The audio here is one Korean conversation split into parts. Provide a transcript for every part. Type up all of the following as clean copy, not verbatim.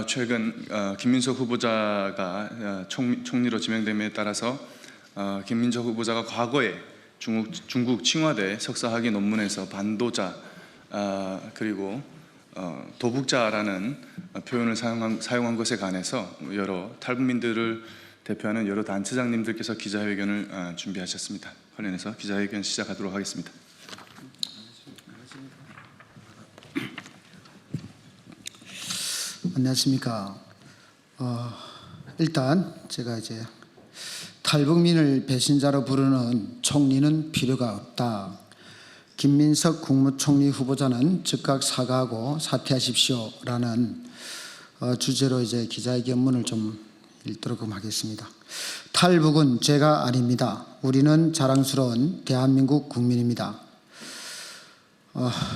최근 김민석 후보자가 총리로 지명됨에 따라서 김민석 후보자가 과거에 중국 칭화대 석사학위 논문에서 반도자 그리고 도북자라는 표현을 사용한 것에 관해서 여러 탈북민들을 대표하는 여러 단체장님들께서 기자회견을 준비하셨습니다. 관련해서 기자회견 시작하도록 하겠습니다. 안녕하십니까. 일단 제가 이제 탈북민을 배신자로 부르는 총리는 필요가 없다. 김민석 국무총리 후보자는 즉각 사과하고 사퇴하십시오라는 주제로 이제 기자회견문을 좀 읽도록 하겠습니다. 탈북은 죄가 아닙니다. 우리는 자랑스러운 대한민국 국민입니다.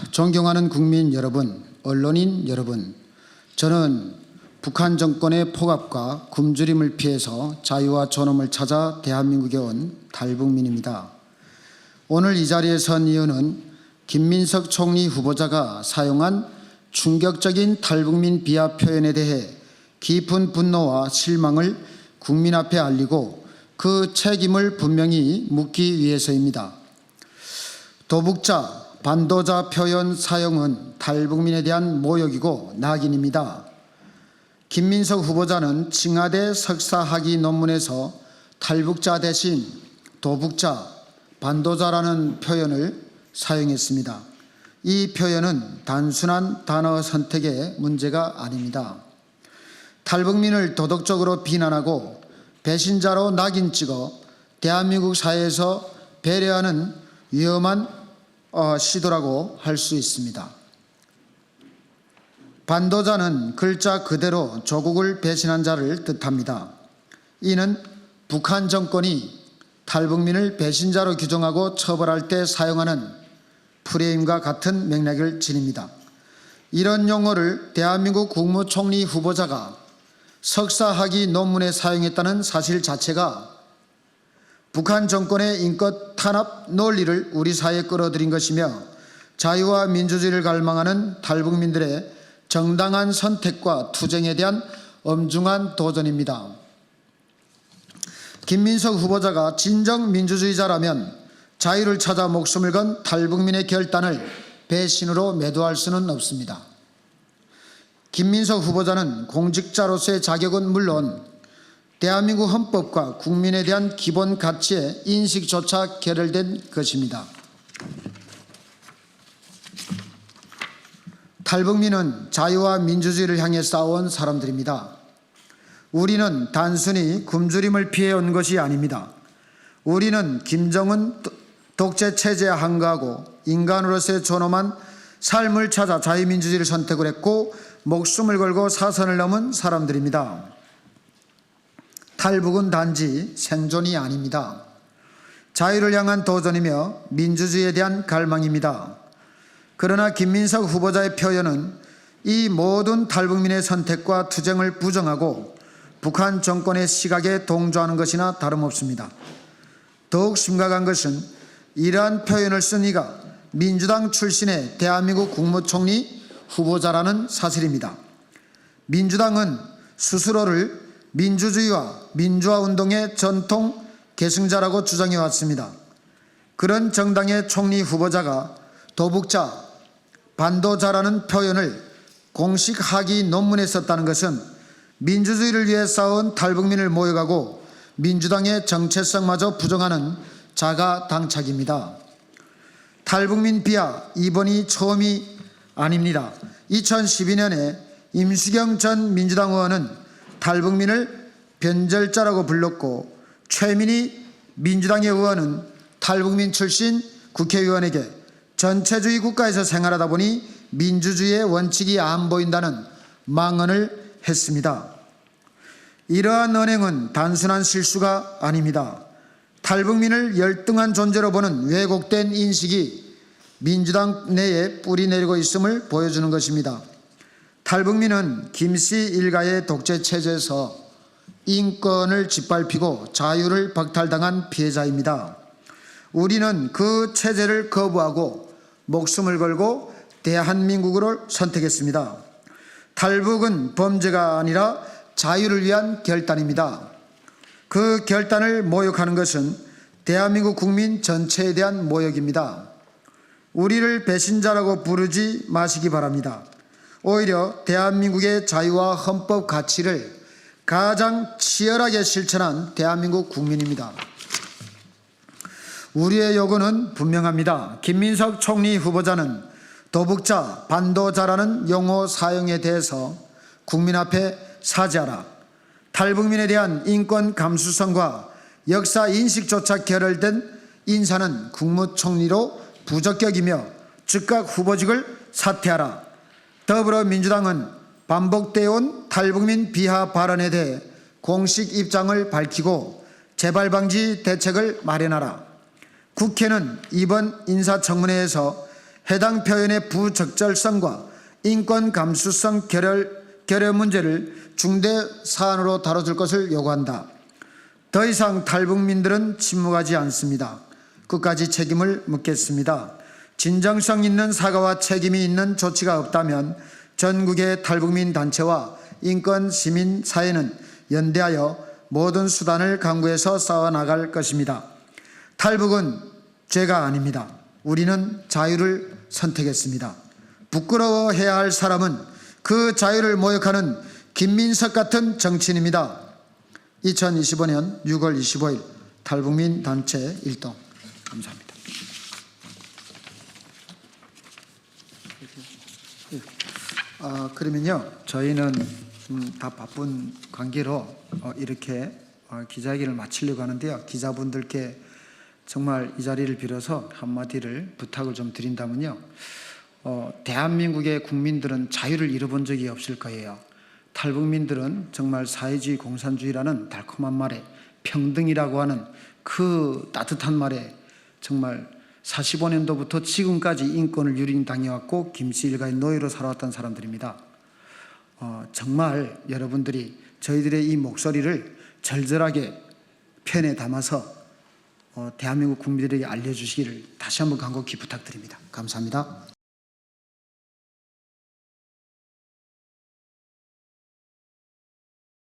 존경하는 국민 여러분, 언론인 여러분, 저는 북한 정권의 폭압과 굶주림을 피해서 자유와 존엄을 찾아 대한민국에 온 탈북민입니다. 오늘 이 자리에 선 이유는 김민석 총리 후보자가 사용한 충격적인 탈북민 비하 표현에 대해 깊은 분노와 실망을 국민 앞에 알리고 그 책임을 분명히 묻기 위해서입니다. 도북자, 반도자 표현 사용은 탈북민에 대한 모욕이고 낙인입니다. 김민석 후보자는 칭화대 석사학위 논문에서 탈북자 대신 도북자, 반도자라는 표현을 사용했습니다. 이 표현은 단순한 단어 선택의 문제가 아닙니다. 탈북민을 도덕적으로 비난하고 배신자로 낙인 찍어 대한민국 사회에서 배려하는 위험한 시도라고 할 수 있습니다. 반도자는 글자 그대로 조국을 배신한 자를 뜻합니다. 이는 북한 정권이 탈북민을 배신자로 규정하고 처벌할 때 사용하는 프레임과 같은 맥락을 지닙니다. 이런 용어를 대한민국 국무총리 후보자가 석사학위 논문에 사용했다는 사실 자체가 북한 정권의 인권 탄압 논리를 우리 사회에 끌어들인 것이며 자유와 민주주의를 갈망하는 탈북민들의 정당한 선택과 투쟁에 대한 엄중한 도전입니다. 김민석 후보자가 진정 민주주의자라면 자유를 찾아 목숨을 건 탈북민의 결단을 배신으로 매도할 수는 없습니다. 김민석 후보자는 공직자로서의 자격은 물론 대한민국 헌법과 국민에 대한 기본 가치의 인식조차 결여된 것입니다. 탈북민은 자유와 민주주의를 향해 싸워온 사람들입니다. 우리는 단순히 굶주림을 피해온 것이 아닙니다. 우리는 김정은 독재 체제에 항거하고 인간으로서의 존엄한 삶을 찾아 자유민주주의를 선택을 했고 목숨을 걸고 사선을 넘은 사람들입니다. 탈북은 단지 생존이 아닙니다. 자유를 향한 도전이며 민주주의에 대한 갈망입니다. 그러나 김민석 후보자의 표현은 이 모든 탈북민의 선택과 투쟁을 부정하고 북한 정권의 시각에 동조하는 것이나 다름없습니다. 더욱 심각한 것은 이러한 표현을 쓴 이가 민주당 출신의 대한민국 국무총리 후보자라는 사실입니다. 민주당은 스스로를 민주주의와 민주화운동의 전통 계승자라고 주장해왔습니다. 그런 정당의 총리 후보자가 도북자, 반도자라는 표현을 공식 학위 논문에 썼다는 것은 민주주의를 위해 싸운 탈북민을 모욕하고 민주당의 정체성마저 부정하는 자가당착입니다. 탈북민 비하 이번이 처음이 아닙니다. 2012년에 임수경 전 민주당 의원은 탈북민을 변절자라고 불렀고 최민희 민주당의 의원은 탈북민 출신 국회의원에게 전체주의 국가에서 생활하다 보니 민주주의의 원칙이 안 보인다는 망언을 했습니다. 이러한 언행은 단순한 실수가 아닙니다. 탈북민을 열등한 존재로 보는 왜곡된 인식이 민주당 내에 뿌리내리고 있음을 보여주는 것입니다. 탈북민은 김씨 일가의 독재 체제에서 인권을 짓밟히고 자유를 박탈당한 피해자입니다. 우리는 그 체제를 거부하고 목숨을 걸고 대한민국을 선택했습니다. 탈북은 범죄가 아니라 자유를 위한 결단입니다. 그 결단을 모욕하는 것은 대한민국 국민 전체에 대한 모욕입니다. 우리를 배신자라고 부르지 마시기 바랍니다. 오히려 대한민국의 자유와 헌법 가치를 가장 치열하게 실천한 대한민국 국민입니다. 우리의 요구는 분명합니다. 김민석 총리 후보자는 도북자, 반도자라는 용어 사용에 대해서 국민 앞에 사죄하라. 탈북민에 대한 인권 감수성과 역사 인식조차 결혈된 인사는 국무총리로 부적격이며 즉각 후보직을 사퇴하라. 더불어민주당은 반복되어 온 탈북민 비하 발언에 대해 공식 입장을 밝히고 재발방지 대책을 마련하라. 국회는 이번 인사청문회에서 해당 표현의 부적절성과 인권 감수성 결여 문제를 중대 사안으로 다뤄줄 것을 요구한다. 더 이상 탈북민들은 침묵하지 않습니다. 끝까지 책임을 묻겠습니다. 진정성 있는 사과와 책임이 있는 조치가 없다면 전국의 탈북민 단체와 인권 시민 사회는 연대하여 모든 수단을 강구해서 싸워나갈 것입니다. 탈북은 죄가 아닙니다. 우리는 자유를 선택했습니다. 부끄러워해야 할 사람은 그 자유를 모욕하는 김민석 같은 정치인입니다. 2025년 6월 25일 탈북민 단체 일동. 감사합니다. 그러면요, 저희는 다 바쁜 관계로 이렇게 기자회견을 마치려고 하는데요. 기자분들께 정말 이 자리를 빌어서 한마디를 부탁을 좀 드린다면요. 대한민국의 국민들은 자유를 잃어본 적이 없을 거예요. 탈북민들은 정말 사회주의 공산주의라는 달콤한 말에 평등이라고 하는 그 따뜻한 말에 정말 45년도부터 지금까지 인권을 유린당해왔고 김씨 일가의 노예로 살아왔던 사람들입니다. 정말 여러분들이 저희들의 이 목소리를 절절하게 편에 담아서 대한민국 국민들에게 알려주시기를 다시 한번 간곡히 부탁드립니다. 감사합니다.